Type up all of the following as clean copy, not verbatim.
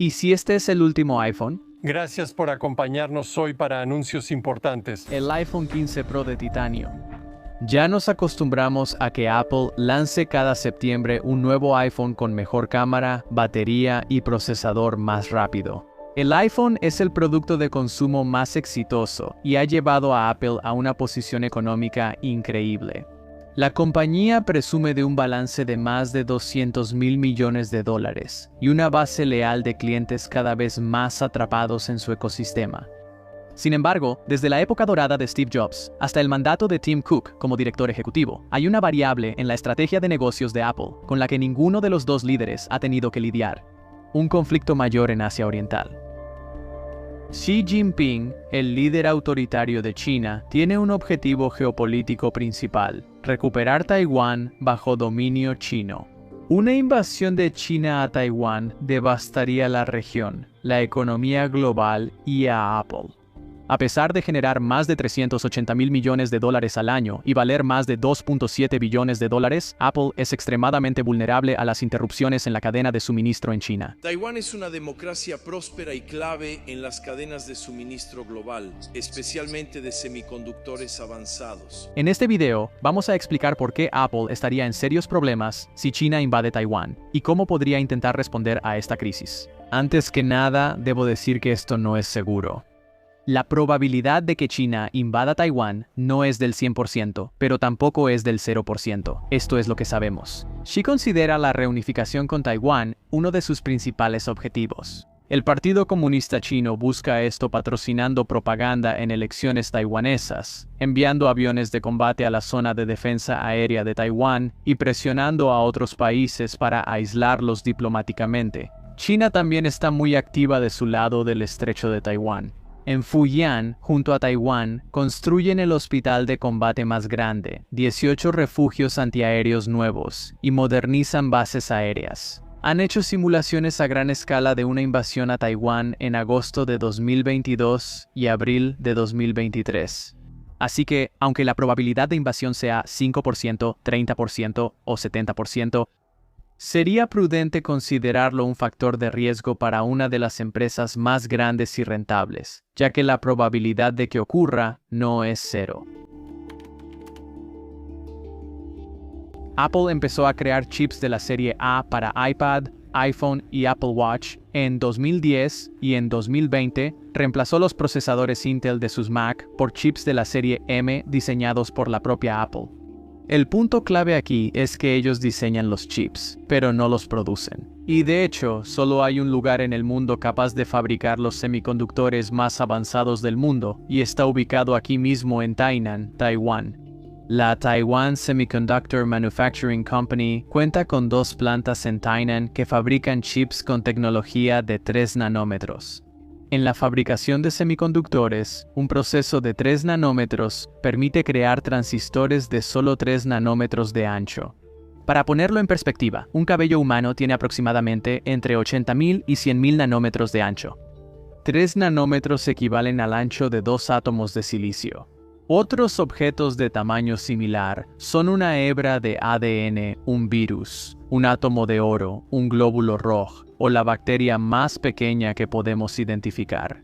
¿Y si este es el último iPhone? Gracias por acompañarnos hoy para anuncios importantes. El iPhone 15 Pro de titanio. Ya nos acostumbramos a que Apple lance cada septiembre un nuevo iPhone con mejor cámara, batería y procesador más rápido. El iPhone es el producto de consumo más exitoso y ha llevado a Apple a una posición económica increíble. La compañía presume de un balance de más de $200 mil millones y una base leal de clientes cada vez más atrapados en su ecosistema. Sin embargo, desde la época dorada de Steve Jobs hasta el mandato de Tim Cook como director ejecutivo, hay una variable en la estrategia de negocios de Apple con la que ninguno de los dos líderes ha tenido que lidiar: un conflicto mayor en Asia Oriental. Xi Jinping, el líder autoritario de China, tiene un objetivo geopolítico principal: recuperar Taiwán bajo dominio chino. Una invasión de China a Taiwán devastaría la región, la economía global y a Apple. A pesar de generar más de $380 mil millones al año y valer más de $2.7 billones, Apple es extremadamente vulnerable a las interrupciones en la cadena de suministro en China. Taiwán es una democracia próspera y clave en las cadenas de suministro global, especialmente de semiconductores avanzados. En este video, vamos a explicar por qué Apple estaría en serios problemas si China invade Taiwán y cómo podría intentar responder a esta crisis. Antes que nada, debo decir que esto no es seguro. La probabilidad de que China invada Taiwán no es del 100%, pero tampoco es del 0%. Esto es lo que sabemos. Xi considera la reunificación con Taiwán uno de sus principales objetivos. El Partido Comunista Chino busca esto patrocinando propaganda en elecciones taiwanesas, enviando aviones de combate a la zona de defensa aérea de Taiwán y presionando a otros países para aislarlos diplomáticamente. China también está muy activa de su lado del estrecho de Taiwán. En Fujian, junto a Taiwán, construyen el hospital de combate más grande, 18 refugios antiaéreos nuevos y modernizan bases aéreas. Han hecho simulaciones a gran escala de una invasión a Taiwán en agosto de 2022 y abril de 2023. Así que, aunque la probabilidad de invasión sea 5%, 30% o 70%, sería prudente considerarlo un factor de riesgo para una de las empresas más grandes y rentables, ya que la probabilidad de que ocurra no es cero. Apple empezó a crear chips de la serie A para iPad, iPhone y Apple Watch en 2010 y en 2020 reemplazó los procesadores Intel de sus Mac por chips de la serie M diseñados por la propia Apple. El punto clave aquí es que ellos diseñan los chips, pero no los producen. Y de hecho, solo hay un lugar en el mundo capaz de fabricar los semiconductores más avanzados del mundo, y está ubicado aquí mismo en Tainan, Taiwán. La Taiwan Semiconductor Manufacturing Company cuenta con 2 plantas en Tainan que fabrican chips con tecnología de 3 nanómetros. En la fabricación de semiconductores, un proceso de 3 nanómetros permite crear transistores de solo 3 nanómetros de ancho. Para ponerlo en perspectiva, un cabello humano tiene aproximadamente entre 80.000 y 100.000 nanómetros de ancho. 3 nanómetros equivalen al ancho de 2 átomos de silicio. Otros objetos de tamaño similar son una hebra de ADN, un virus, un átomo de oro, un glóbulo rojo o la bacteria más pequeña que podemos identificar.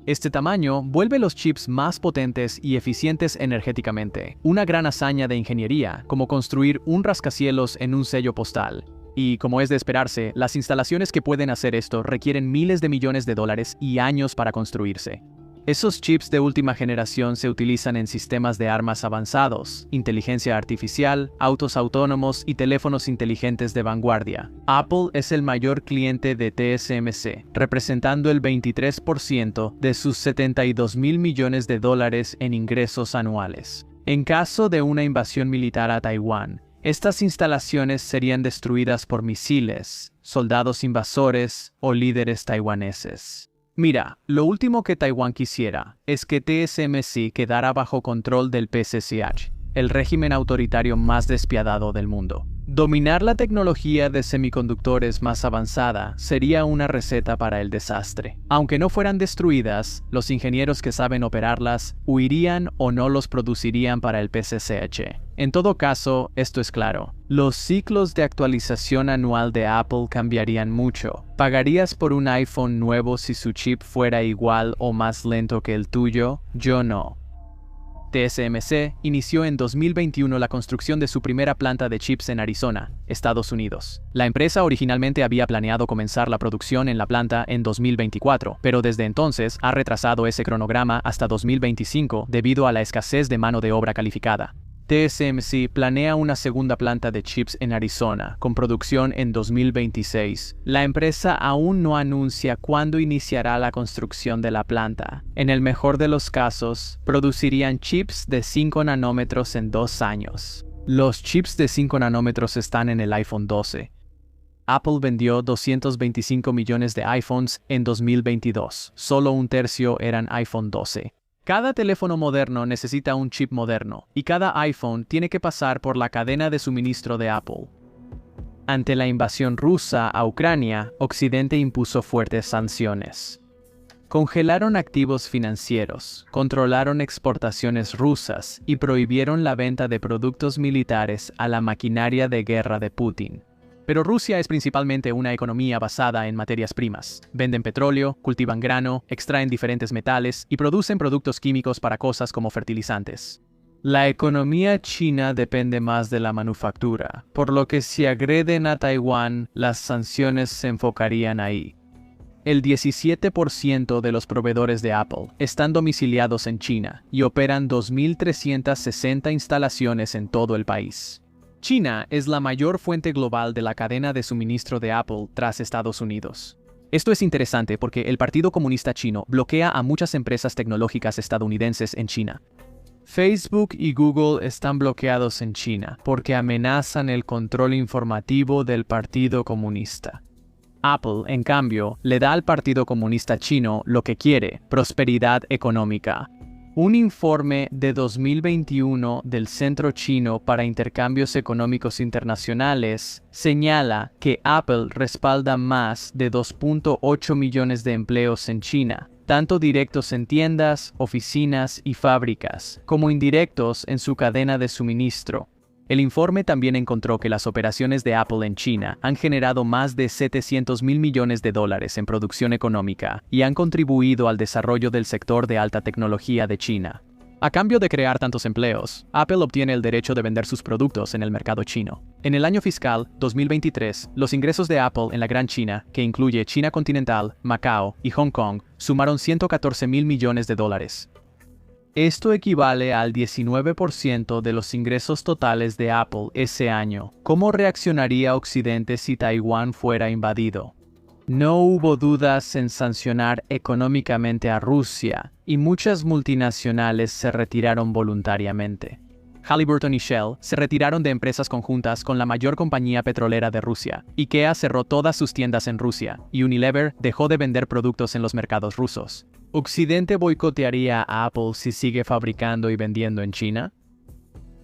Este tamaño vuelve los chips más potentes y eficientes energéticamente, una gran hazaña de ingeniería, como construir un rascacielos en un sello postal. Y, como es de esperarse, las instalaciones que pueden hacer esto requieren miles de millones de dólares y años para construirse. Esos chips de última generación se utilizan en sistemas de armas avanzados, inteligencia artificial, autos autónomos y teléfonos inteligentes de vanguardia. Apple es el mayor cliente de TSMC, representando el 23% de sus $72 mil millones en ingresos anuales. En caso de una invasión militar a Taiwán, estas instalaciones serían destruidas por misiles, soldados invasores o líderes taiwaneses. Mira, lo último que Taiwán quisiera es que TSMC quedara bajo control del PCCH, el régimen autoritario más despiadado del mundo. Dominar la tecnología de semiconductores más avanzada sería una receta para el desastre. Aunque no fueran destruidas, los ingenieros que saben operarlas huirían o no los producirían para el PCCH. En todo caso, esto es claro. Los ciclos de actualización anual de Apple cambiarían mucho. ¿Pagarías por un iPhone nuevo si su chip fuera igual o más lento que el tuyo? Yo no. TSMC inició en 2021 la construcción de su primera planta de chips en Arizona, Estados Unidos. La empresa originalmente había planeado comenzar la producción en la planta en 2024, pero desde entonces ha retrasado ese cronograma hasta 2025 debido a la escasez de mano de obra calificada. TSMC planea una segunda planta de chips en Arizona, con producción en 2026. La empresa aún no anuncia cuándo iniciará la construcción de la planta. En el mejor de los casos, producirían chips de 5 nanómetros en 2 años. Los chips de 5 nanómetros están en el iPhone 12. Apple vendió 225 millones de iPhones en 2022. Solo un tercio eran iPhone 12. Cada teléfono moderno necesita un chip moderno, y cada iPhone tiene que pasar por la cadena de suministro de Apple. Ante la invasión rusa a Ucrania, Occidente impuso fuertes sanciones. Congelaron activos financieros, controlaron exportaciones rusas y prohibieron la venta de productos militares a la maquinaria de guerra de Putin. Pero Rusia es principalmente una economía basada en materias primas. Venden petróleo, cultivan grano, extraen diferentes metales y producen productos químicos para cosas como fertilizantes. La economía china depende más de la manufactura, por lo que si agreden a Taiwán, las sanciones se enfocarían ahí. El 17% de los proveedores de Apple están domiciliados en China y operan 2.360 instalaciones en todo el país. China es la mayor fuente global de la cadena de suministro de Apple tras Estados Unidos. Esto es interesante porque el Partido Comunista Chino bloquea a muchas empresas tecnológicas estadounidenses en China. Facebook y Google están bloqueados en China porque amenazan el control informativo del Partido Comunista. Apple, en cambio, le da al Partido Comunista Chino lo que quiere: prosperidad económica. Un informe de 2021 del Centro Chino para Intercambios Económicos Internacionales señala que Apple respalda más de 2.8 millones de empleos en China, tanto directos en tiendas, oficinas y fábricas, como indirectos en su cadena de suministro. El informe también encontró que las operaciones de Apple en China han generado más de $700 mil millones en producción económica y han contribuido al desarrollo del sector de alta tecnología de China. A cambio de crear tantos empleos, Apple obtiene el derecho de vender sus productos en el mercado chino. En el año fiscal 2023, los ingresos de Apple en la Gran China, que incluye China continental, Macao y Hong Kong, sumaron $114 mil millones. Esto equivale al 19% de los ingresos totales de Apple ese año. ¿Cómo reaccionaría Occidente si Taiwán fuera invadido? No hubo dudas en sancionar económicamente a Rusia, y muchas multinacionales se retiraron voluntariamente. Halliburton y Shell se retiraron de empresas conjuntas con la mayor compañía petrolera de Rusia. IKEA cerró todas sus tiendas en Rusia, y Unilever dejó de vender productos en los mercados rusos. ¿Occidente boicotearía a Apple si sigue fabricando y vendiendo en China?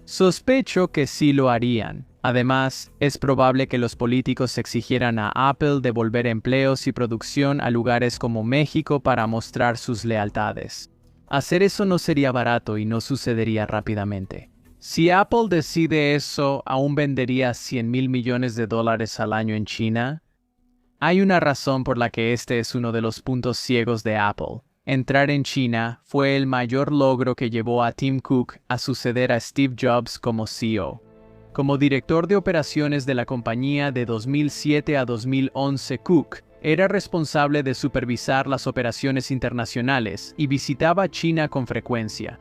Sospecho que sí lo harían. Además, es probable que los políticos exigieran a Apple devolver empleos y producción a lugares como México para mostrar sus lealtades. Hacer eso no sería barato y no sucedería rápidamente. Si Apple decide eso, ¿aún vendería $100 mil millones al año en China? Hay una razón por la que este es uno de los puntos ciegos de Apple. Entrar en China fue el mayor logro que llevó a Tim Cook a suceder a Steve Jobs como CEO. Como director de operaciones de la compañía de 2007 a 2011, Cook era responsable de supervisar las operaciones internacionales y visitaba China con frecuencia.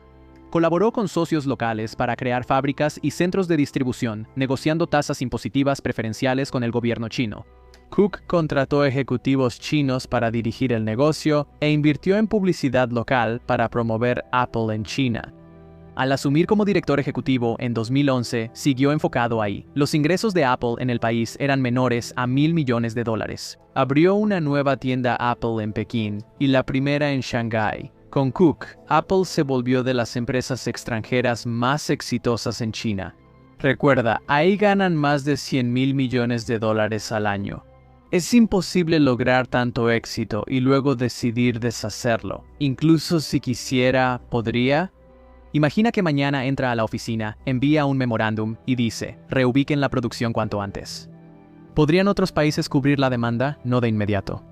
Colaboró con socios locales para crear fábricas y centros de distribución, negociando tasas impositivas preferenciales con el gobierno chino. Cook contrató ejecutivos chinos para dirigir el negocio e invirtió en publicidad local para promover Apple en China. Al asumir como director ejecutivo en 2011, siguió enfocado ahí. Los ingresos de Apple en el país eran menores a $1.000 millones. Abrió una nueva tienda Apple en Pekín y la primera en Shanghái. Con Cook, Apple se volvió de las empresas extranjeras más exitosas en China. Recuerda, ahí ganan más de 100.000 millones de dólares al año. Es imposible lograr tanto éxito y luego decidir deshacerlo. Incluso si quisiera, ¿podría? Imagina que mañana entra a la oficina, envía un memorándum y dice, reubiquen la producción cuanto antes. ¿Podrían otros países cubrir la demanda? No de inmediato.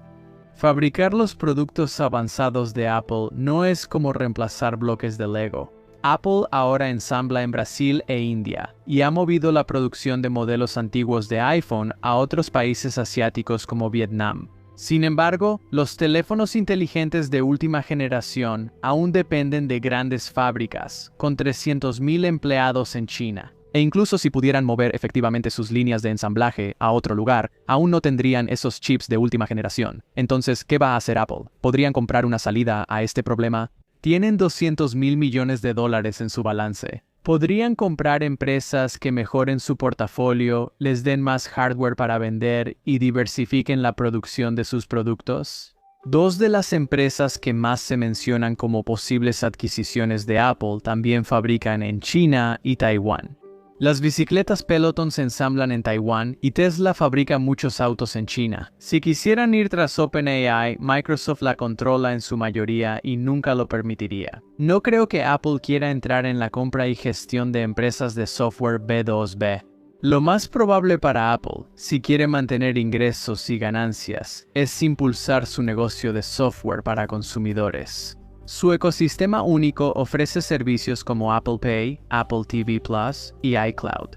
Fabricar los productos avanzados de Apple no es como reemplazar bloques de Lego. Apple ahora ensambla en Brasil e India y ha movido la producción de modelos antiguos de iPhone a otros países asiáticos como Vietnam. Sin embargo, los teléfonos inteligentes de última generación aún dependen de grandes fábricas, con 300.000 empleados en China. E incluso si pudieran mover efectivamente sus líneas de ensamblaje a otro lugar, aún no tendrían esos chips de última generación. Entonces, ¿qué va a hacer Apple? ¿Podrían comprar una salida a este problema? Tienen 200.000 millones de dólares en su balance. ¿Podrían comprar empresas que mejoren su portafolio, les den más hardware para vender y diversifiquen la producción de sus productos? Dos de las empresas que más se mencionan como posibles adquisiciones de Apple también fabrican en China y Taiwán. Las bicicletas Peloton se ensamblan en Taiwán y Tesla fabrica muchos autos en China. Si quisieran ir tras OpenAI, Microsoft la controla en su mayoría y nunca lo permitiría. No creo que Apple quiera entrar en la compra y gestión de empresas de software B2B. Lo más probable para Apple, si quiere mantener ingresos y ganancias, es impulsar su negocio de software para consumidores. Su ecosistema único ofrece servicios como Apple Pay, Apple TV Plus y iCloud.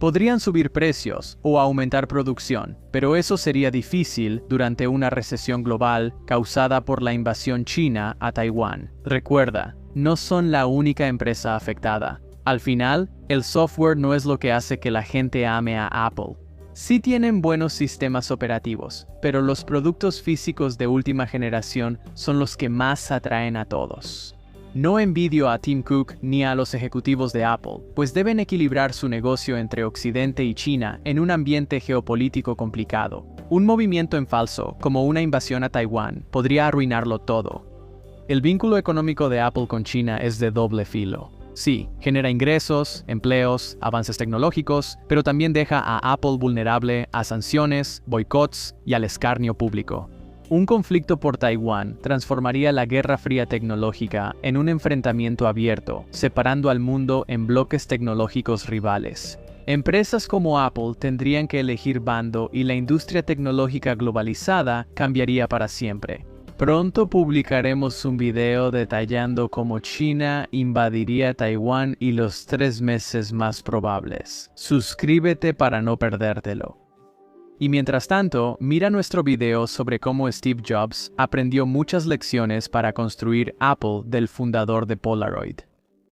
Podrían subir precios o aumentar producción, pero eso sería difícil durante una recesión global causada por la invasión china a Taiwán. Recuerda, no son la única empresa afectada. Al final, el software no es lo que hace que la gente ame a Apple. Sí tienen buenos sistemas operativos, pero los productos físicos de última generación son los que más atraen a todos. No envidio a Tim Cook ni a los ejecutivos de Apple, pues deben equilibrar su negocio entre Occidente y China en un ambiente geopolítico complicado. Un movimiento en falso, como una invasión a Taiwán, podría arruinarlo todo. El vínculo económico de Apple con China es de doble filo. Sí, genera ingresos, empleos, avances tecnológicos, pero también deja a Apple vulnerable a sanciones, boicots y al escarnio público. Un conflicto por Taiwán transformaría la Guerra Fría tecnológica en un enfrentamiento abierto, separando al mundo en bloques tecnológicos rivales. Empresas como Apple tendrían que elegir bando y la industria tecnológica globalizada cambiaría para siempre. Pronto publicaremos un video detallando cómo China invadiría Taiwán y los 3 meses más probables. Suscríbete para no perdértelo. Y mientras tanto, mira nuestro video sobre cómo Steve Jobs aprendió muchas lecciones para construir Apple del fundador de Polaroid.